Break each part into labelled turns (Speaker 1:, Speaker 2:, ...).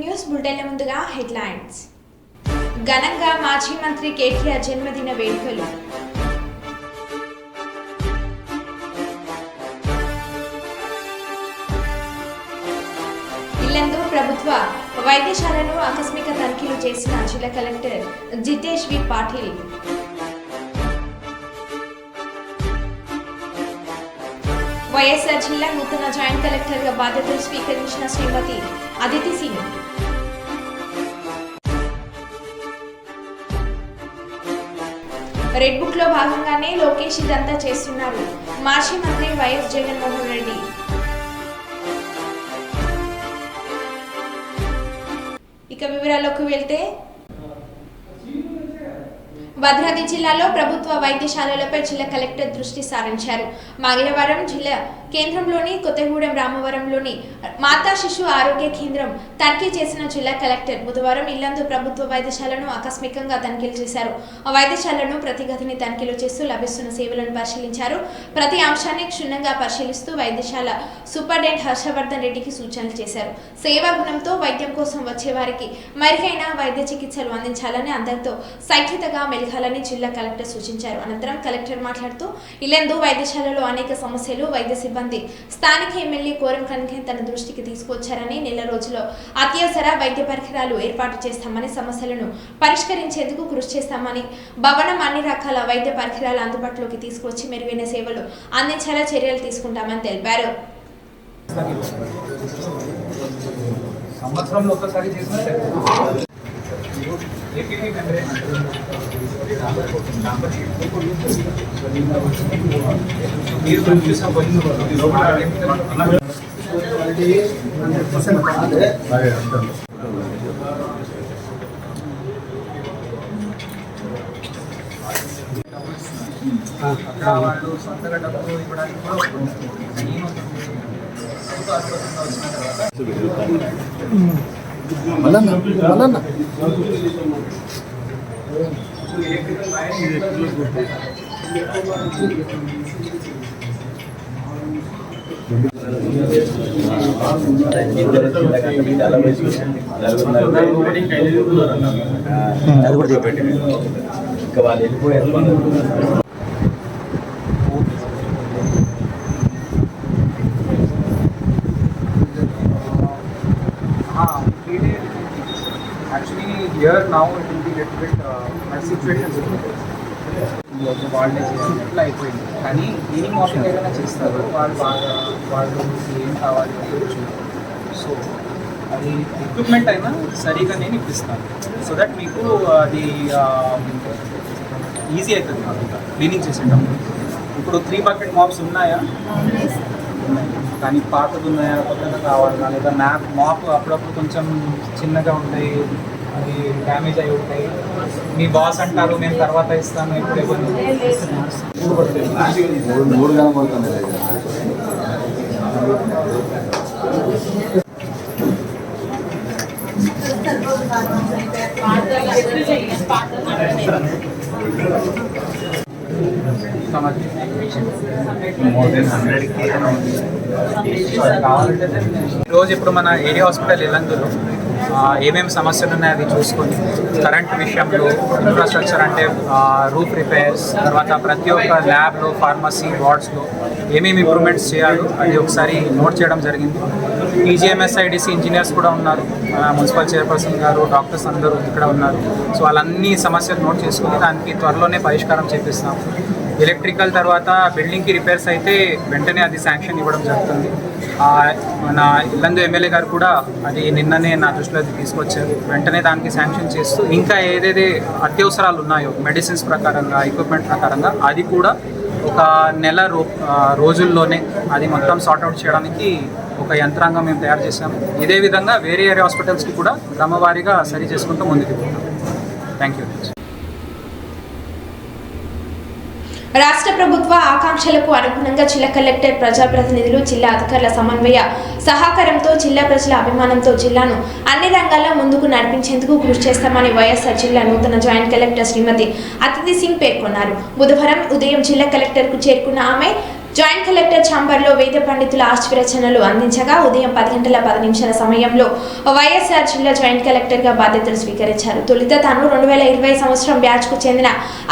Speaker 1: News బులెటిన్ల ముందుగా headlines. ఘనంగా మాజీ మంత్రి కేటీఆర్ జన్మదిన వేడుకలు. ఇల్లందు ప్రభుత్వ వైద్యశాలను ఆకస్మిక తనిఖీలు చేసిన జిల్లా కలెక్టర్ జితేష్ వి పాటిల్. వైఎస్ఆర్ జిల్లా నూతన జాయింట్ కలెక్టర్గా బాధ్యతలు స్వీకరించిన శ్రీమతి అదితి సింగ్. రెడ్ బుక్ లో భాగంగానే లోకేష్ ఇదంతా చేస్తున్నారు. మాజీ మంత్రి వైఎస్ జగన్మోహన్ రెడ్డి. ఇక వివరాల్లోకి వెళ్తే, భద్రాద్రి జిల్లాలో ప్రభుత్వ వైద్యశాలలపై జిల్లా కలెక్టర్ దృష్టి సారించారు. మంగళవారం జిల్లా కేంద్రంలోని కొత్తగూడెం రామవరంలోని మాతా శిశు ఆరోగ్య కేంద్రం తనిఖీ చేసిన జిల్లా కలెక్టర్ బుధవారం ఇల్లందు ప్రభుత్వ వైద్యశాలను ఆకస్మికంగా తనిఖీలు చేశారు. ఆ వైద్యశాలను ప్రతి గదిని తనిఖీలు చేస్తూ లభిస్తున్న సేవలను పరిశీలించారు. ప్రతి అంశాన్ని క్షుణ్ణంగా పరిశీలిస్తూ వైద్యశాల సూపరింటెండెంట్ హర్షవర్ధన్ రెడ్డికి సూచనలు చేశారు. సేవా గుణంతో వైద్యం కోసం వచ్చే వారికి మెరుగైన వైద్య చికిత్సలు అందించాలని, అందరితో సైక్యతగా మెలగాలని జిల్లా కలెక్టర్ సూచించారు. అనంతరం కలెక్టర్ మాట్లాడుతూ ఇల్లందు వైద్యశాలలో అనేక సమస్యలు వైద్య సిబ్బంది స్థానిక ఎమ్మెల్యే కోరం కనకయ్య తన దృష్టికి తీసుకొచ్చారని, నెల రోజుల్లో అత్యవసర వైద్య పరికరాలు ఏర్పాటు చేస్తామని, సమస్యలను పరిష్కరించేందుకు కృషి చేస్తామని, భవనం అన్ని రకాల వైద్య పరికరాలు అందుబాటులోకి తీసుకొచ్చి మెరుగైన సేవలు అందించేలా చర్యలు తీసుకుంటామని తెలిపారు.
Speaker 2: వాళ్ళు సొంతగా డబ్బులు ఇవ్వడానికి కూడా
Speaker 3: అది కూడా చెప్పండి. ఇంకా వాళ్ళు వెళ్ళిపోయారు.
Speaker 2: actually here now it will be little bit my situation వాళ్ళే చేయాలి అట్లా అయిపోయింది. కానీ దీని మోసం ఏదైనా చేస్తారు వాళ్ళు ఏం కావాలి అనుకోవచ్చు. సో అది ఎక్విప్మెంట్ అయినా సరిగా నేను ఇప్పిస్తాను. సో దట్ మీకు అది ఈజీ అవుతుంది నాకు క్లీనింగ్ చేసేటప్పుడు. ఇప్పుడు 3 బకెట్ మాప్స్ ఉన్నాయా? కానీ పాతది ఉన్నాయా, కొత్తగా కావాలన్నా, లేదా మాప్ అప్పుడప్పుడు కొంచెం చిన్నగా ఉంటాయి, అది డ్యామేజ్ అయి ఉంటాయి. మీ బాస్ అంటారు నేను తర్వాత ఇస్తాను, ఇప్పుడు ఇవ్వండి. రోజు ఇప్పుడు మన ఏరియా హాస్పిటల్ ఇల్లందులో ఏమేమి సమస్యలు ఉన్నాయో అది చూసుకొని, కరెంట్ విషయంలో, ఇన్ఫ్రాస్ట్రక్చర్ అంటే రూఫ్ రిపేర్స్, తర్వాత ప్రతి ఒక్క ల్యాబ్లో, ఫార్మసీ వార్డ్స్లో ఏమేమి ఇంప్రూవ్మెంట్స్ చేయాలో అది ఒకసారి నోట్ చేయడం జరిగింది. PGMSIDC ఇంజనీర్స్ కూడా ఉన్నారు, మున్సిపల్ చైర్పర్సన్ గారు, డాక్టర్స్ అందరూ ఇక్కడ ఉన్నారు. సో వాళ్ళన్ని సమస్యలు నోట్ చేసుకుని దానికి త్వరలోనే పరిష్కారం చేపిస్తాం. ఎలక్ట్రికల్ తర్వాత బిల్డింగ్కి రిపేర్స్ అయితే వెంటనే అది శాంక్షన్ ఇవ్వడం జరుగుతుంది. మన ఇల్లందు ఎమ్మెల్యే గారు కూడా అది నిన్ననే నా దృష్టిలో అది తీసుకొచ్చారు. వెంటనే దానికి శాంక్షన్ చేస్తూ ఇంకా ఏదైతే అత్యవసరాలు ఉన్నాయో మెడిసిన్స్ ప్రకారంగా, ఎక్విప్మెంట్ ప్రకారంగా అది కూడా ఒక నెల రోజుల్లోనే అది మొత్తం సార్ట్అవుట్ చేయడానికి ఒక యంత్రాంగం మేము తయారు చేసాము. ఇదే విధంగా వేరే ఏరియా హాస్పిటల్స్కి కూడా క్రమవారీగా సరి చేసుకుంటూ ముందుకు వెళ్తున్నాం. Thank you.
Speaker 1: రాష్ట్ర ప్రభుత్వ ఆకాంక్షలకు అనుగుణంగా జిల్లా కలెక్టర్, ప్రజాప్రతినిధులు, జిల్లా అధికారుల సమన్వయ సహకారంతో, జిల్లా ప్రజల అభిమానంతో జిల్లాను అన్ని రంగాల్లో ముందుకు నడిపించేందుకు కృషి చేస్తామని వైఎస్ఆర్ జిల్లా నూతన జాయింట్ కలెక్టర్ శ్రీమతి అదితి సింగ్ పేర్కొన్నారు. బుధవారం ఉదయం జిల్లా కలెక్టర్కు చేరుకున్న ఆమె జాయింట్ కలెక్టర్ ఛాంబర్లో వేద పండితుల ఆశీర్వచనాలు అందించగా ఉదయం 10:10 సమయంలో వైఎస్ఆర్ జిల్లా జాయింట్ కలెక్టర్గా బాధ్యతలు స్వీకరించారు. తొలుత తాను 2020 సంవత్సరం బ్యాచ్కు చెందిన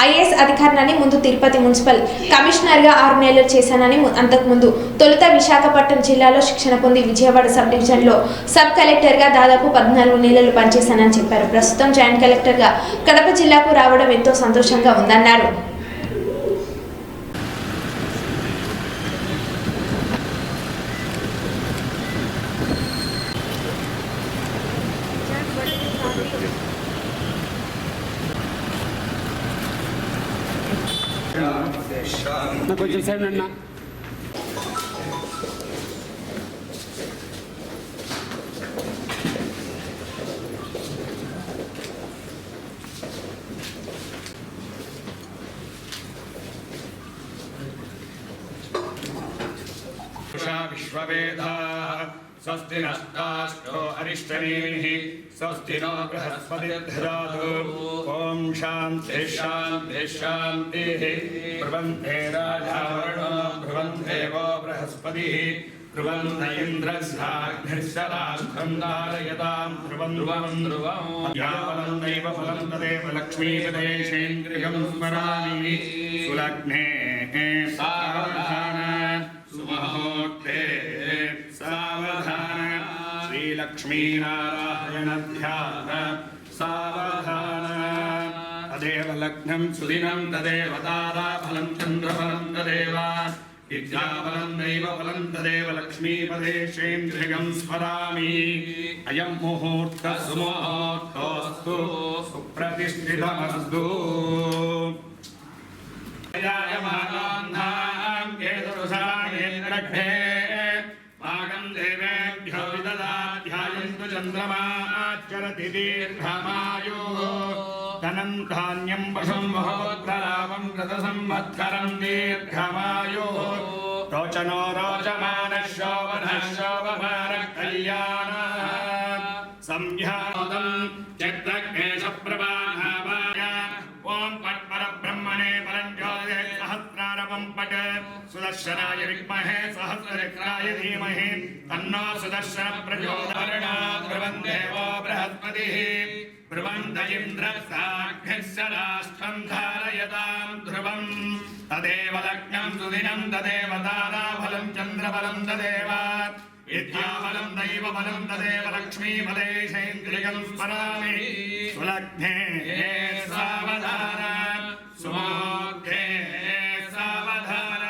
Speaker 1: ఐఏఎస్ అధికారిని, ముందు తిరుపతి మున్సిపల్ కమిషనర్గా 6 నెలలు చేశానని, అంతకుముందు తొలుత విశాఖపట్నం జిల్లాలో శిక్షణ పొంది విజయవాడ సబ్ డివిజన్లో సబ్ కలెక్టర్గా దాదాపు 14 నెలలు పనిచేశానని చెప్పారు. ప్రస్తుతం జాయింట్ కలెక్టర్గా కడప జిల్లాకు రావడం ఎంతో సంతోషంగా ఉందన్నారు.
Speaker 4: కొంచెం సైడ్ అన్నా
Speaker 5: विश्ववेदाः स्वस्ति नष्टाष्टो अरिष्टनेमिः स्वस्ति नो बृहस्पतिर्दधातु ॐ शान्तिः शान्तिः शान्तिः ब्रुवन्ते राजावरुणो ब्रुवन्ते वो बृहस्पतिः ब्रुवन्त इन्द्रस्याग्निर्शलाष्ठं धारयतां ध्रुवं यावलं नैव फलं तदेव लक्ष्मीपदेशेन्द्रियं स्मरामि सुलग्ने सावधान सुमुहूर्ते सावधान श्रीलक्ष्मीनारायण ध्यान सावधान तदेव लग्नं सुदिनं तदेव ताराफलं चन्द्रफलं तदेव विद्याफलं नैव फलं तदेव लक्ष्मीपदेशेन्द्रियं स्मरामि अयं मुहूर्तः सुमुहूर्तोऽस्तु सुप्रतिष्ठितमस्तु पाकं देवेभ्यो विददाध्यायन्तु चन्द्रमाचरति दीर्घमायुः धनं धान्यं पशुं महोत्तरामं रथसंवत्सरं दीर्घमायुः रोचनो रोचमानः शोभनः शोभमानः कल्याणः संध्यादं चक्रकेशप्रभाभाय ॐ पट्परब्रह्मणे परञ्ज्योतिषे सहस्रारवं पठ सुदर्शनाय विद्महे सहस्रचक्राय धीमहि तन्नो सुदर्शन प्रचोदयात् ब्रुवन्ते वो बृहस्पतिः ब्रुवन्त इन्द्रस्याग्निश्चराष्ठं धारयतां ध्रुवं तदेव लग्नं सुदिनं तदेव ताराफलं चन्द्रफलं तदेव विद्याफलं दैवफलं तदेव लक्ष्मीपदेशेन्द्रियं स्मरामि सुलग्ने सावधान सुमुहूर्ते सावधान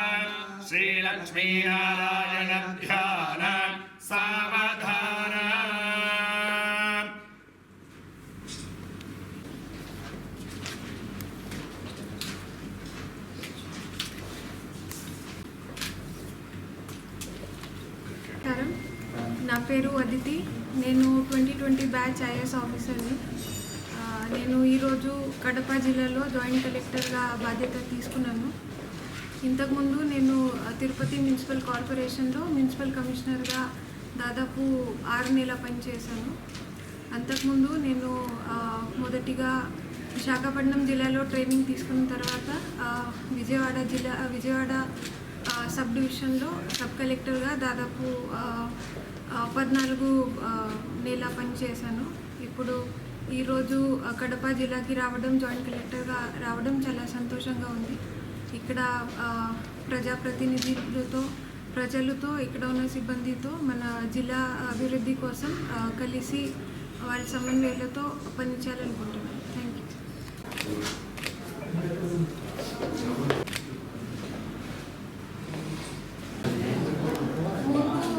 Speaker 5: श्रीलक्ष्मीनारायण ध्यान सावधान
Speaker 6: నా పేరు అదితి. నేను 2020 బ్యాచ్ ఐఏఎస్ ఆఫీసర్ని. నేను ఈరోజు కడప జిల్లాలో జాయింట్ కలెక్టర్గా బాధ్యత తీసుకున్నాను. ఇంతకుముందు నేను తిరుపతి మున్సిపల్ కార్పొరేషన్లో మున్సిపల్ కమిషనర్గా దాదాపు 6 నెలల పనిచేశాను. అంతకుముందు నేను మొదటిగా విశాఖపట్నం జిల్లాలో ట్రైనింగ్ తీసుకున్న తర్వాత విజయవాడ సబ్ డివిజన్లో సబ్ కలెక్టర్గా దాదాపు 14 నెలల పనిచేశాను. ఇప్పుడు ఈరోజు కడప జిల్లాకి రావడం, జాయింట్ కలెక్టర్గా రావడం చాలా సంతోషంగా ఉంది. ఇక్కడ ప్రజాప్రతినిధులతో, ప్రజలతో, ఇక్కడ ఉన్న సిబ్బందితో మన జిల్లా అభివృద్ధి కోసం కలిసి వాళ్ళ సమన్వయాలతో పనిచేయాలనుకుంటున్నాను. Thank you.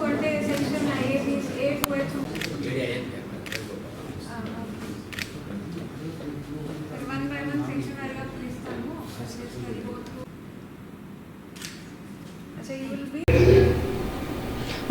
Speaker 6: అంటే సెక్షన్ A2H 1 by 1 సెక్షన్ వారిగా పిలుస్తాము.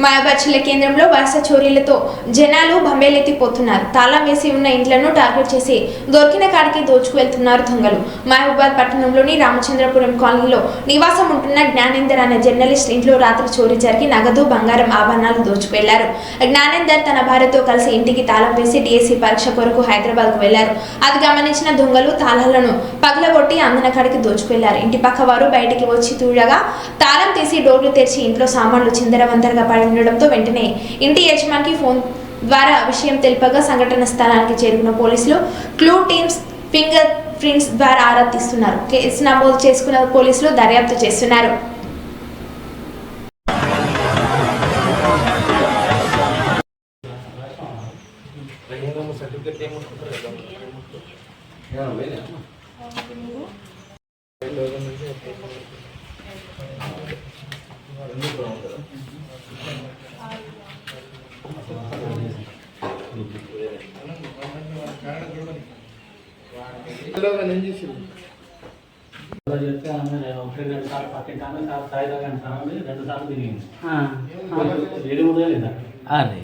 Speaker 1: మహబూబాబాద్ జిల్లా కేంద్రంలో వరుస చోరీలతో జనాలు భంబేలెత్తిపోతున్నారు. తాళం వేసి ఉన్న ఇంట్లను టార్గెట్ చేసి దొరికిన కాడికి దోచుకు వెళ్తున్నారు దొంగలు. మహబూబాబాద్ పట్టణంలోని రామచంద్రపురం కాలనీలో నివాసం ఉంటున్న జ్ఞానేందర్ అనే జర్నలిస్ట్ ఇంట్లో రాత్రి చోరీ జరిగి నగదు, బంగారం, ఆభరణాలు దోచుకెళ్లారు. జ్ఞానేందర్ తన భార్యతో కలిసి ఇంటికి తాళం వేసి డిఎస్సి పరీక్ష కొరకు హైదరాబాద్కు వెళ్లారు. అది గమనించిన దొంగలు తాళాలను పగలగొట్టి అందిన కాడికి దోచుకెళ్లారు. ఇంటి పక్క వారు బయటికి వచ్చి చూడగా తాళం తీసి డోర్లు తెరిచి ఇంట్లో సామాన్లు చిందరవందరగా పడి ఉండడంతో వెంటనే ఇంటి యజమానికి ఫోన్ ద్వారా విషయం తెలిపగా సంఘటన స్థలానికి చేరుకున్న పోలీసులు క్లూ టీమ్స్ ఫింగర్ ప్రింట్స్ ద్వారా ఆరా తీస్తున్నారు. కేసు నమోదు చేసుకున్న పోలీసులు దర్యాప్తు చేస్తున్నారు.
Speaker 4: చెప్తే ఆమె ఒకటి 2 సార్లు పట్టింటాను, సాయి తాగండి సార్ 2 సార్లు తిరిగింది. 7 లేదా
Speaker 7: అదే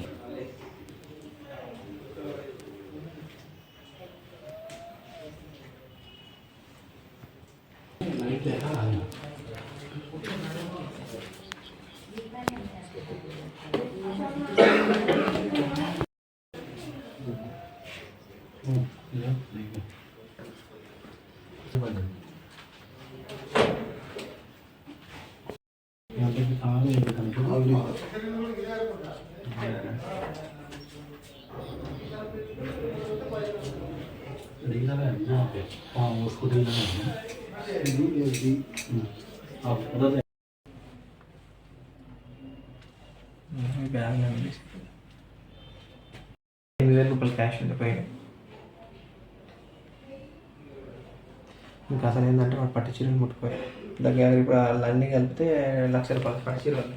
Speaker 4: उसको
Speaker 8: రూపాయలు క్యాష్ ఉండిపోయాయి. ఇంకా అసలు ఏంటంటే వాడు పట్టు చీరలు ముట్టుకోవాలి. దగ్గర ఇప్పుడు అన్నీ కలిపితే 1,00,000 రూపాయలు పట్టు చీరలు.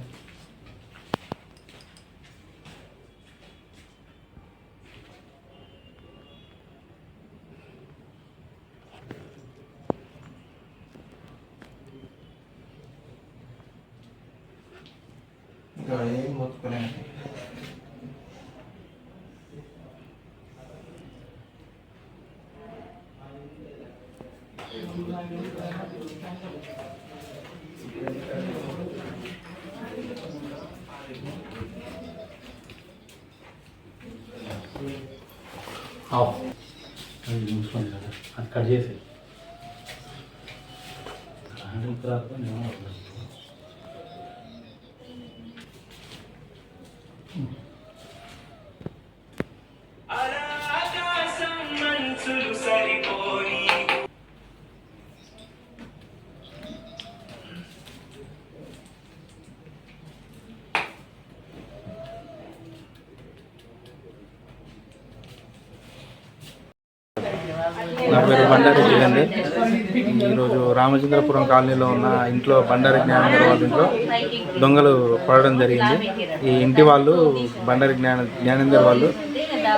Speaker 8: ఇంకా ఏం మొత్తుకోలేము.
Speaker 4: అది కట్ చేసి
Speaker 9: నా పేరు బండారి జ్ఞానేందర్. ఈరోజు రామచంద్రపురం కాలనీలో ఉన్న ఇంట్లో బండారి జ్ఞానేందర్ వాళ్ళ ఇంట్లో దొంగలు పడడం జరిగింది. ఈ ఇంటి వాళ్ళు బండారి జ్ఞానేందర్ వాళ్ళు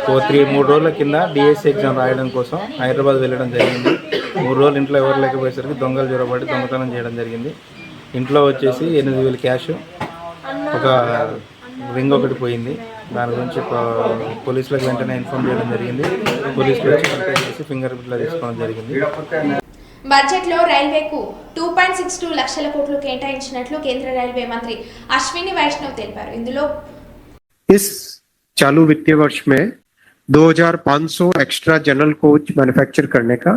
Speaker 9: 3 రోజుల కింద డిఎస్సి ఎగ్జామ్ రాయడం కోసం హైదరాబాద్ వెళ్ళడం జరిగింది. 3 రోజులు ఇంట్లో ఎవరు లేకపోయేసరికి దొంగలు జొరబడి దొంగతనం చేయడం జరిగింది. ఇంట్లో వచ్చేసి 8,000 క్యాష్, ఒక రింగ్ ఒకటి పోయింది. దాని గురించి పోలీసులకు వెంటనే ఇన్ఫార్మ్ చేయడం జరిగింది. పోలీసులు వచ్చి కంప్లైంట్ చేసి ఫింగర్ ప్రింట్లు తీసుకోవడం జరిగింది.
Speaker 1: బడ్జెట్లో రైల్వేకు 2.62 లక్షల కోట్లు కేటాయించినట్లు కేంద్ర రైల్వే మంత్రి అశ్విని వైష్ణవ్ తెలిపారు. ఇందులో
Speaker 10: इस चालू वित्तीय वर्ष में 2,500 एक्स्ट्रा जनरल कोच मैन्युफैक्चर करने का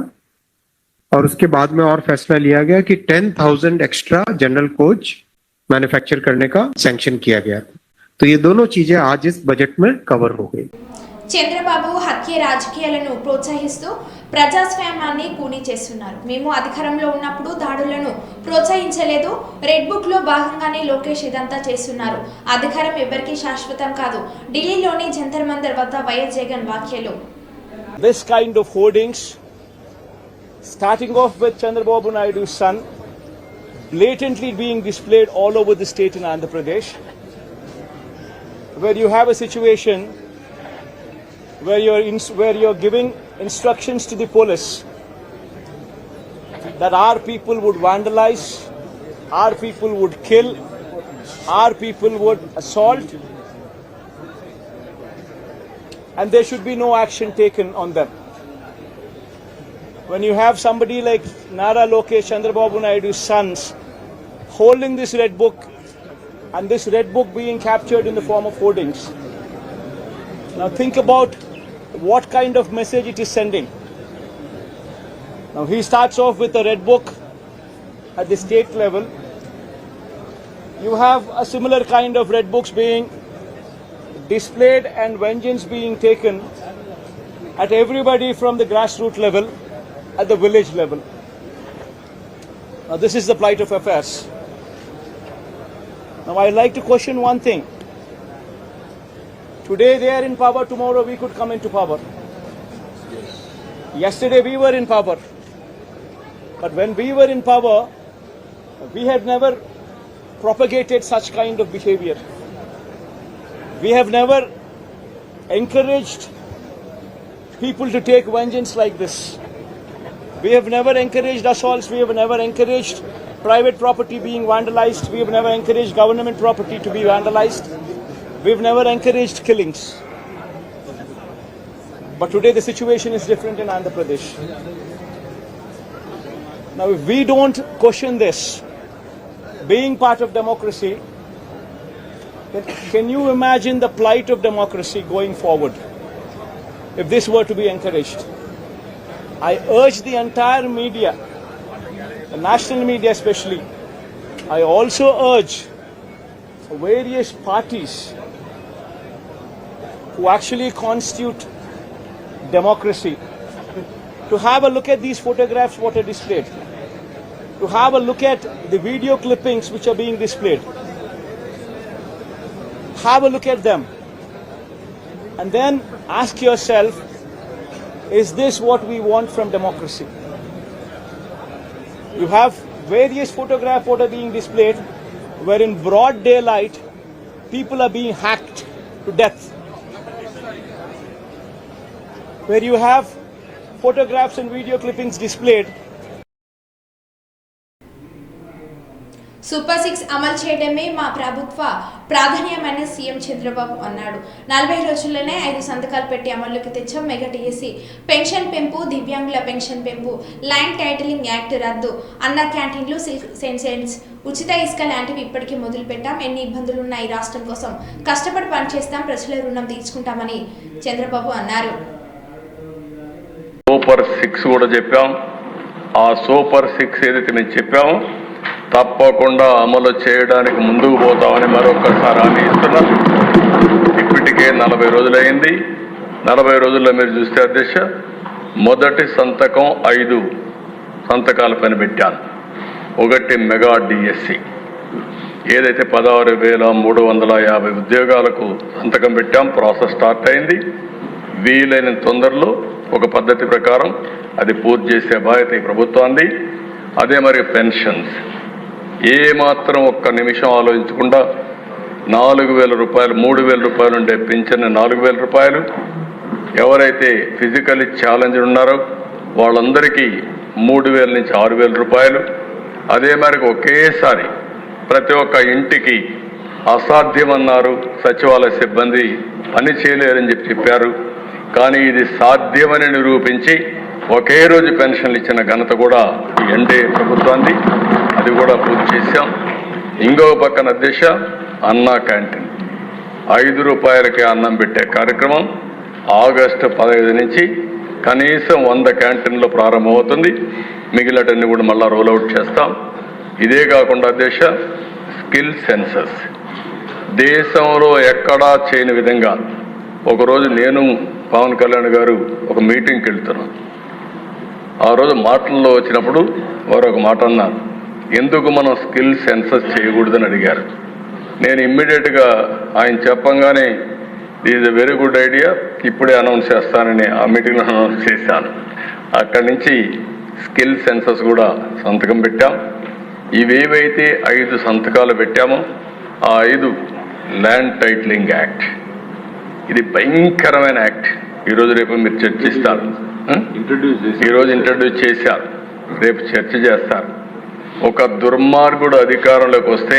Speaker 10: और उसके बाद में और फैसला लिया गया कि 10,000 एक्स्ट्रा जनरल कोच मैन्युफैक्चर करने का सैंक्शन किया गया. तो ये दोनों चीजें आज इस बजट में कवर हो गई.
Speaker 1: చంద్రబాబు హత్య రాజకీయాలను ప్రోత్సహిస్తూ ప్రజాస్వామ్యాన్ని కూనీ చేస్తున్నారు. మేము అధికారంలో ఉన్నప్పుడు దాడులను ప్రోత్సహించలేదు. రెడ్ బుక్ లో భాగంగానే లోకేష్ ఇదంతా చేస్తున్నారు. అధికారం ఎవరికీ శాశ్వతం కాదు. ఢిల్లీలోని జంతర్ మంతర్ వద్ద వైఎస్ జగన్ వ్యాఖ్యలు.
Speaker 11: This kind of hoardings, starting off with Chandrababu Naidu's son, blatantly being displayed all over the state in Andhra Pradesh, where you have a situation where you're giving instructions to the police that our people would vandalize, our people would kill, our people would assault, and there should be no action taken on them. When you have somebody like Nara Lokesh Chandrababu Naidu's sons holding this red book, and this red book being captured in the form of hoardings, now think about what kind of message it is sending. Now he starts off with a red book at the state level. You have a similar kind of red books being displayed and vengeance being taken at everybody from the grassroots level, at the village level. Now this is the plight of affairs. Now I'd like to question one thing. Today they are in power, tomorrow we could come into power. Yesterday we were in power. But when we were in power, we had never propagated such kind of behavior. We have never encouraged people to take vengeance like this. We have never encouraged assaults. We have never encouraged private property being vandalized. We have never encouraged government property to be vandalized. We have never encouraged killings. But today the situation is different in Andhra Pradesh. Now if we don't question this, being part of democracy, can you imagine the plight of democracy going forward if this were to be encouraged? I urge the entire media, the national media especially, I also urge various parties who actually constitute democracy to have a look at these photographs what are displayed, to have a look at the video clippings which are being displayed. Have a look at them and then ask yourself, is this what we want from democracy? You have various photographs that are being displayed where in broad daylight people are being hacked to death. Where you have photographs and video clippings displayed.
Speaker 1: Super 6 అమలు చేయడమే మా ప్రభుత్వ ప్రాధాన్యమని CM Chandrababu అన్నాడు. 40 రోజుల్లోనే 5 సంతకాలు పెట్టి అమల్లోకి తెచ్చాం. మెగా టీఎస్సీ పెన్షన్ పెంపు, దివ్యాంగుల పెన్షన్ పెంపు, ల్యాండ్ టైటిలింగ్ యాక్ట్ రద్దు, అన్న క్యాంటీన్లు, సిల్క్ సెన్స్, ఉచిత ఇసుక లాంటివి ఇప్పటికీ మొదలు పెట్టాం. ఎన్ని ఇబ్బందులున్నా ఈ రాష్ట్రం కోసం కష్టపడి పనిచేస్తాం, ప్రజల రుణం తీర్చుకుంటామని చంద్రబాబు అన్నారు.
Speaker 7: సూపర్ 6 కూడా చెప్పాం. ఆ సూపర్ 6 ఏదైతే మేము చెప్పామో తప్పకుండా అమలు చేయడానికి ముందుకు పోతామని మరొకసారి హామీ ఇస్తున్నాం. ఇప్పటికే 40 రోజులైంది. 40 రోజుల్లో మీరు చూస్తే అధ్యక్ష, మొదటి సంతకం 5 సంతకాల పైన పెట్టాను. ఒకటి మెగా డిఎస్సి ఏదైతే 16,350 ఉద్యోగాలకు సంతకం పెట్టాం. ప్రాసెస్ స్టార్ట్ అయింది. వీలైన తొందరలో ఒక పద్ధతి ప్రకారం అది పూర్తి చేసే బాధ్యత ఈ ప్రభుత్వాన్ని. అదే మరి పెన్షన్స్ ఏమాత్రం ఒక్క నిమిషం ఆలోచించకుండా 4,000 రూపాయలు, 3,000 రూపాయలు ఉండే పింఛన్ 4,000 రూపాయలు, ఎవరైతే ఫిజికల్లీ ఛాలెంజ్ ఉన్నారో వాళ్ళందరికీ 3,000 నుంచి 6,000 రూపాయలు. అదే మరి ఒకేసారి ప్రతి ఒక్క ఇంటికి అసాధ్యమన్నారు సచివాలయ సిబ్బంది, పని చేయలేరని చెప్పారు. కానీ ఇది సాధ్యమని నిరూపించి ఒకే రోజు పెన్షన్లు ఇచ్చిన ఘనత కూడా ఈ ఎన్డీఏ ప్రభుత్వాన్ని. అది కూడా పూర్తి చేశాం. ఇంకో పక్కన అధ్యక్ష, అన్నా క్యాంటీన్ 5 రూపాయలకే అన్నం పెట్టే కార్యక్రమం ఆగస్టు 15 నుంచి కనీసం 100 క్యాంటీన్లో ప్రారంభమవుతుంది. మిగిలినటన్ని కూడా మళ్ళీ రోల్అవుట్ చేస్తాం. ఇదే కాకుండా అధ్యక్ష, స్కిల్ సెన్సస్ దేశంలో ఎక్కడా చేయని విధంగా ఒకరోజు నేను పవన్ కళ్యాణ్ గారు ఒక మీటింగ్కి వెళ్తున్నాను. ఆ రోజు మాటల్లో వచ్చినప్పుడు వారు ఒక మాట అన్నారు, ఎందుకు మనం స్కిల్ సెన్సస్ చేయకూడదని అడిగారు. నేను ఇమ్మీడియట్గా ఆయన చెప్పంగానే is a very good idea, ఇప్పుడే అనౌన్స్ చేస్తానని ఆ మీటింగ్లో అనౌన్స్ చేశాను. అక్కడి నుంచి స్కిల్ సెన్సస్ కూడా సంతకం పెట్టాం. ఇవేవైతే 5 సంతకాలు పెట్టామో ఆ 5 ల్యాండ్ టైటిలింగ్ యాక్ట్, ఇది భయంకరమైన యాక్ట్. ఈరోజు రేపు మీరు చర్చిస్తారు. ఈరోజు ఇంట్రడ్యూస్ చేశారు, రేపు చర్చ చేస్తారు. ఒక దుర్మార్గుడు అధికారంలోకి వస్తే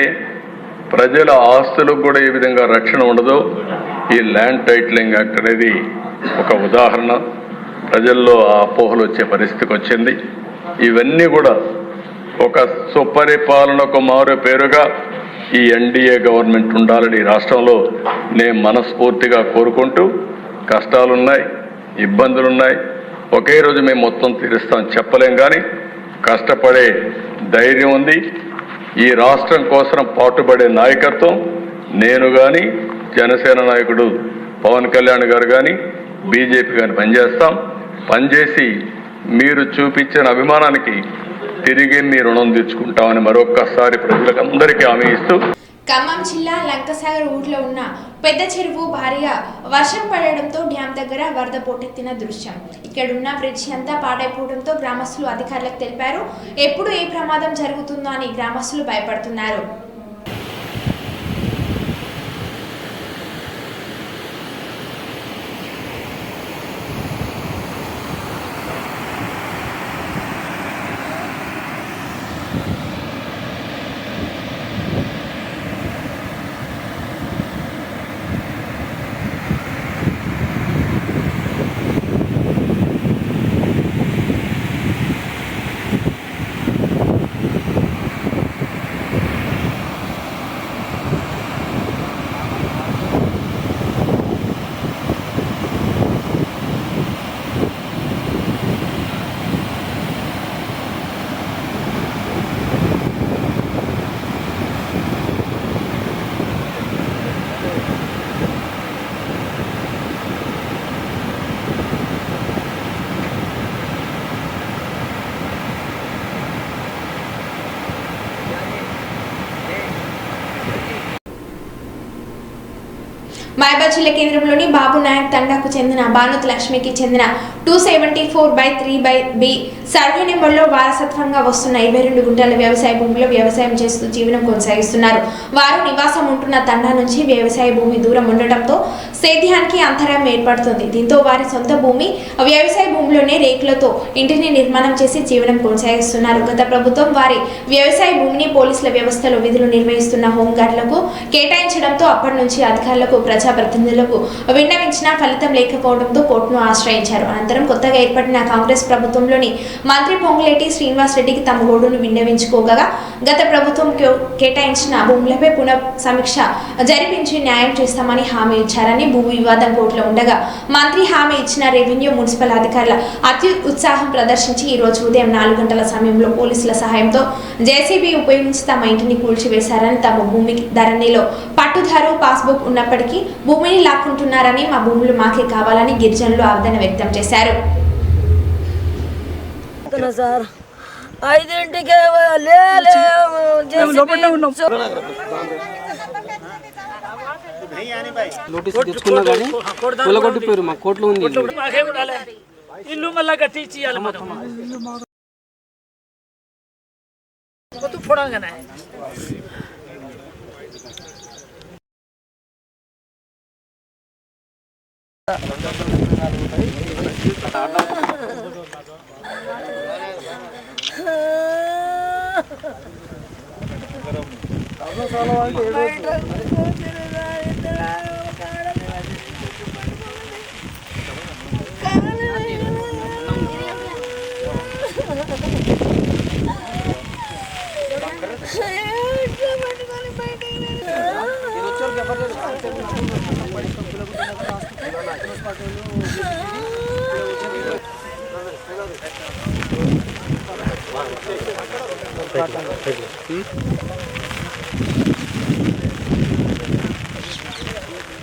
Speaker 7: ప్రజల ఆస్తులకు కూడా ఏ విధంగా రక్షణ ఉండదో ఈ ల్యాండ్ టైటిలింగ్ యాక్ట్ అనేది ఒక ఉదాహరణ. ప్రజల్లో ఆ అపోహలు వచ్చే పరిస్థితికి వచ్చింది. ఇవన్నీ కూడా ఒక సుపరిపాలనకు మారు పేరుగా ఈ ఎన్డీఏ గవర్నమెంట్ ఉండాలని రాష్ట్రంలో నేను మనస్ఫూర్తిగా కోరుకుంటూ, కష్టాలున్నాయి, ఇబ్బందులున్నాయి, ఒకే రోజు మేము మొత్తం తీరుస్తాం చెప్పలేం, కానీ కష్టపడే ధైర్యం ఉంది. ఈ రాష్ట్రం కోసం పాటుపడే నాయకత్వం నేను కానీ, జనసేన నాయకుడు పవన్ కళ్యాణ్ గారు కానీ, బీజేపీ కానీ పనిచేసి మీరు చూపించిన అభిమానానికి తిరిగి మీ రుణం తీర్చుకుంటామని మరొక్కసారి ప్రజలకు అందరికీ హామీ ఇస్తూ,
Speaker 1: ఖమ్మం జిల్లా లంకసాగర్ ఊర్లో ఉన్న పెద్ద చెరువు భారీగా వర్షం పడడంతో డ్యాం దగ్గర వరద పోటెత్తిన దృశ్యం. ఇక్కడున్న బ్రిడ్జి అంతా పాడైపోవడంతో గ్రామస్తులు అధికారులకు తెలిపారు. ఎప్పుడు ఏ ప్రమాదం జరుగుతుందో అని గ్రామస్తులు భయపడుతున్నారు. మహబూబాబాద్ జిల్లా కేంద్రంలోని బాబు నాయక్ తండాకు చెందిన భానుత్ లక్ష్మికి చెందిన 274/3/B సర్వే నెంబర్లో వారసత్వంగా వస్తున్న 22 గుంటల వ్యవసాయ భూమిలో వ్యవసాయం చేస్తూ జీవనం కొనసాగిస్తున్నారు. వారు నివాసం ఉంటున్న తండా నుంచి వ్యవసాయ భూమి దూరం ఉండటంతో సేద్యానికి అంతరాయం ఏర్పడుతుంది. దీంతో వారి సొంత భూమి వ్యవసాయ భూమిలోనే రేకులతో ఇంటిని నిర్మాణం చేసి జీవనం కొనసాగిస్తున్నారు. గత ప్రభుత్వం వారి వ్యవసాయ భూమిని పోలీసుల వ్యవస్థలో విధులు నిర్వహిస్తున్న హోంగార్డులకు కేటాయించడంతో అప్పటి నుంచి అధికారులకు ప్రజాప్రతినిధులకు విన్నవించినా ఫలితం లేకపోవడంతో కోర్టును ఆశ్రయించారు. అనంతరం కొత్తగా ఏర్పడిన కాంగ్రెస్ ప్రభుత్వంలోని మంత్రి పొంగులేటి శ్రీనివాస్ రెడ్డికి తమ గోడును విన్నవించుకోగా గత ప్రభుత్వం కేటాయించిన భూములపై పునః సమీక్ష జరిపించి న్యాయం చేస్తామని హామీ ఇచ్చారని భూ వివాదం కోర్టులో ఉండగా మంత్రి హామీ ఇచ్చిన రెవెన్యూ మున్సిపల్ అధికారుల అతి ఉత్సాహం ప్రదర్శించి ఈ రోజు ఉదయం 4 గంటల సమయంలో పోలీసుల సహాయంతో జేసీబీ ఉపయోగించి తమ ఇంటిని కూల్చివేశారని, తమ భూమి ధరణిలో పట్టుదారు పాస్బుక్ ఉన్నప్పటికీ భూమిని లాక్కుంటున్నారని, మా భూములు మాకే కావాలని గిరిజనులు ఆవేదన వ్యక్తం చేశారు.
Speaker 12: సార్ 5ంటికే
Speaker 13: నోటీస్ తెచ్చుకున్నా కానీ కూలగొట్టిపోయారు. మా కోర్టులో ఉంది
Speaker 4: ఇల్లు మళ్ళా కట్టించి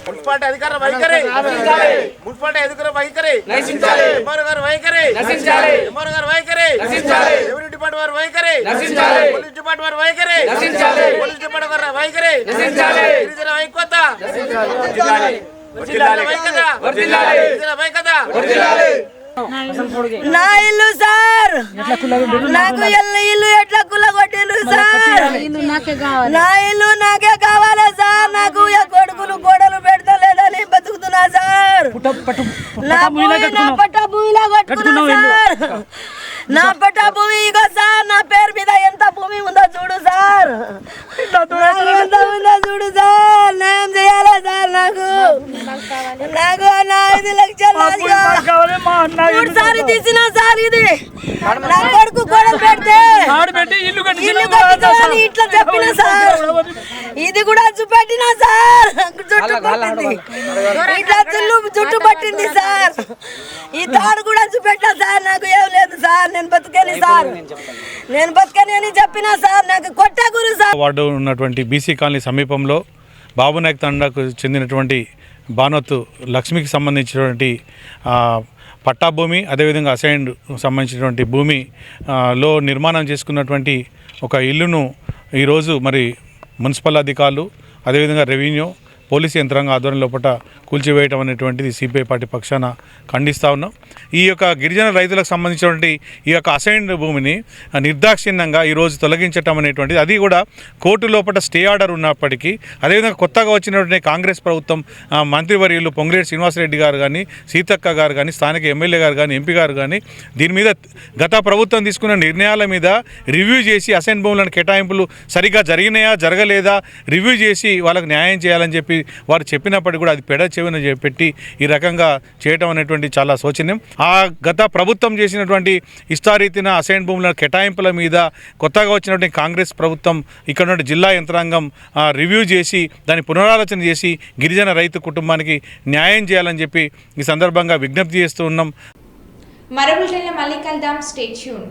Speaker 14: మున్సిపాలిటీ అధికార వైఖరి మున్సిపాలిటీ అధికార వైఖరి ఎంఆర్ గారు వైఖరి ఎంఆర్ గారు వైఖరి రెవెన్యూ డిపార్ట్మెంట్ వారు వైఖరి పోలీస్ డిపార్ట్మెంట్ వారు వైఖరి పోలీస్ డిపార్ట్మెంట్ వారు వైఖరి గిరిజన ఐక్యత
Speaker 12: నా ఇల్లు సార్, నాకు ఇల్లు ఎట్లా కుల్లగొట్టిండ్రు సార్. నా ఇల్లు నాకే కావాలి సార్. నాకు కొడుకులు గోడలు పెడతలేదని బతుకుతున్నా సార్. నా పట్టా భూమిలా కొట్టుకున్నా సార్. నా పట్టా భూమి ఇగో సార్. నా పేరు మీద ఎంత భూమి ఉందో చూడు సార్. సార్ చూడు సార్ న్యాయం చేయాలి సార్ నాకు నా 5 లక్షలు మూడుసారి తీసిన సార్ ఇది నా కొడుకు గొడవ పెడితే ఇల్లు కట్టించుకోవాలి ఇట్లా చెప్పిన సార్ ఇది కూడా చూపెట్టిన సార్ జుట్టు పట్టింది ఇట్లా జుట్టు పట్టింది సార్ ఈ తాడు కూడా చూపెట్టా సార్ నాకు ఏం లేదు సార్ నేను బతుకని సార్ నేను బతుకని అని చెప్పిన సార్ నాకు కొట్ట గురు సార్
Speaker 9: వార్డు ఉన్నటువంటి బీసీ కాలనీ సమీపంలో బాబునాయక్ తండాకు చెందినటువంటి బానోతు లక్ష్మికి సంబంధించినటువంటి పట్టా భూమి అదేవిధంగా అసైన్డ్ సంబంధించినటువంటి భూమి లో నిర్మాణం చేసుకున్నటువంటి ఒక ఇల్లును ఈరోజు మరి మున్సిపల్ అధికారులు అదేవిధంగా రెవెన్యూ పోలీసు యంత్రాంగం ఆధ్వర్యం లోపల కూల్చివేయటం అనేటువంటిది సిపిఐ పార్టీ పక్షాన ఖండిస్తూ ఉన్నాం. ఈ యొక్క గిరిజన రైతులకు సంబంధించినటువంటి ఈ యొక్క అసైన్డ్ భూమిని నిర్దాక్షిణ్యంగా ఈరోజు తొలగించటం అనేటువంటిది అది కూడా కోర్టు లోపల స్టే ఆర్డర్ ఉన్నప్పటికీ అదేవిధంగా కొత్తగా వచ్చినటువంటి కాంగ్రెస్ ప్రభుత్వం మంత్రివర్యులు పొంగిరెడ్డి శ్రీనివాసరెడ్డి గారు కానీ సీతక్క గారు కానీ స్థానిక ఎమ్మెల్యే గారు కానీ ఎంపీ గారు కానీ దీని మీద గత ప్రభుత్వం తీసుకున్న నిర్ణయాల మీద రివ్యూ చేసి అసైన్ భూములను కేటాయింపులు సరిగ్గా జరిగినాయా జరగలేదా రివ్యూ చేసి వాళ్ళకి న్యాయం చేయాలని చెప్పి వారు చెప్పినప్పటికీ కూడా అది పెడ చెవిన పెట్టి ఈ రకంగా చేయటం అనేటువంటి చాలా శోచనీయం. ఆ గత ప్రభుత్వం చేసినటువంటి ఇష్టారీతిన అసైన్ భూముల కేటాయింపుల మీద కొత్తగా వచ్చినటువంటి కాంగ్రెస్ ప్రభుత్వం ఇక్కడ నుండి జిల్లా యంత్రాంగం రివ్యూ చేసి దాన్ని పునరాలోచన చేసి గిరిజన రైతు కుటుంబానికి న్యాయం చేయాలని చెప్పి ఈ సందర్భంగా విజ్ఞప్తి చేస్తూ ఉన్నాం.
Speaker 1: మరో బులెటిన్లో మళ్ళీ కలుద్దాం. Stay tune.